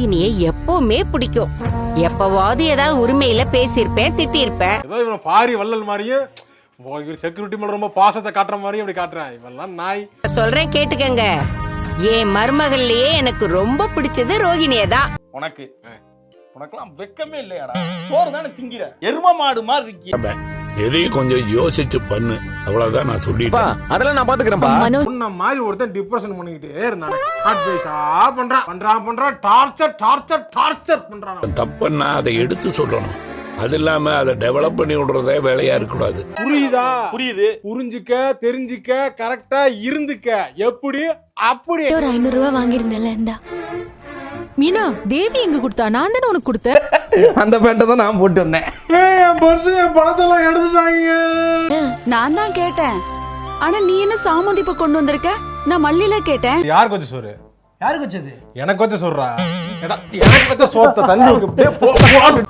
ரோஹிணியை எப்பவுமே பிடிக்கும். எப்பவாவது ஏதாவது உரிமையில பேசியிருப்பேன், திட்டியிருப்பேன். ஏதோ இவன் பாரி வள்ளல் மாதிரியும் செக்யூரிட்டி மேல ரொம்ப பாசத்தை காட்டுற மாதிரியும் அப்படி காட்டுறான். இவெல்லாம் நாய். சொல்றேன் கேட்டுக்கங்க. என் மருமகள்லயே எனக்கு ரொம்ப பிடிச்சது ரோஹிணியை தான். உனக்கெல்லாம் வெக்கமே இல்லையாடா? சோறு தானே திங்கிற, எரும மாடு மாதிரி இருக்கீங்க. எதையும் கொஞ்சம் யோசிச்சு பண்ணு, அவ்வளவுதான் நான் சொல்லிட்டேன். அதெல்லாம் நான் பாத்துக்கிறேன்ப்பா. உன்ன மாதிரி ஒருத்தன் டிப்ரெஷன் பண்ணிக்கிட்டே இருந்தானே, அட்வைஸா பண்றான், டார்ச்சர் பண்றான். தப்புன்னா அதை எடுத்து சொல்லணும். அது இல்லாம அதை டெவலப் பண்ணி விடுறதே வேலையா இருக்கக்கூடாது. புரியுதா? புரியுது. புரிஞ்சுக்க, தெரிஞ்சுக்க, கரெக்டா இருந்துக்க. எப்படி? அப்படி ஒரு 500 ரூபாய் வாங்கியிருந்தேன்ல, இந்தா. மீனா, தேவி எங்க கொடுத்தா? நான் தானே உனக்கு கொடுத்தேன். அந்த பேண்டை தான் நான் போட்டு வந்தேன். என் பர்ஸ், என் பணத்தெல்லாம் எடுத்துட்டாங்க. நான் தான் கேட்டேன். ஆனா நீ என்ன சாமந்திப்பு கொண்டு வந்திருக்க? நான் மல்லியில கேட்டேன். யாருக்கு வச்ச சோறு? யாருக்கு வச்சது? எனக்கு வச்ச சொல்றா. எனக்கு வச்ச சோத்த தண்ணி.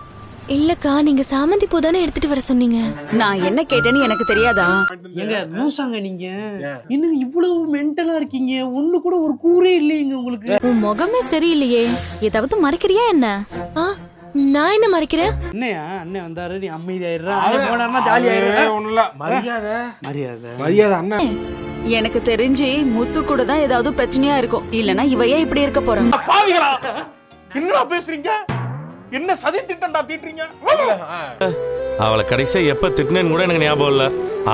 இல்லக்கா, நீங்க சாமந்தி பூ தானே எடுத்துட்டு வர சொன்னீங்க. நான் என்ன கேட்டேன்னு எனக்கு தெரியாதா? எங்க லூசாங்க நீங்க? இன்னும் இவ்வளவு மென்டலா இருக்கீங்க. ஒண்ணு கூட ஒரு கூரே இல்லையங்க உங்களுக்கு. உன் முகமே சரியில்லையே, ஏதாவது மறைக்கிறியா என்ன? நான் என்ன மறைக்கிறேன்? என்னையா அண்ணன் வந்தாரு, நீ அமைதியாயிடுறா. போனா ஜாலி ஆயிடுறா. ஒண்ணும் இல்ல, மரியாதை அண்ணன். எனக்கு தெரிஞ்சு முத்து கூட தான் ஏதாவது பிரச்சனையா இருக்கும். இல்லனா இவையே இப்படி இருக்க போறாங்க. பாவிகளா, என்னடா பேசுறீங்க? என்ன சதி திட்டம்டா தீட்டுறீங்க? அவளை கடைசியா எப்ப திட்டினேன்னு கூட எனக்கு ஞாபகம் இல்ல.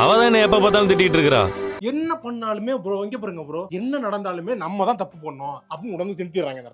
அவ தான் என்ன எப்ப பார்த்தாலும் திட்டிட்டு இருக்கா. என்ன பண்ணாலுமே ப்ரோ, இங்க பாருங்க ப்ரோ, என்ன நடந்தாலுமே நம்ம தான் தப்பு பண்ணோம் அப்படின்னு உடனே திருத்திடுறாங்க.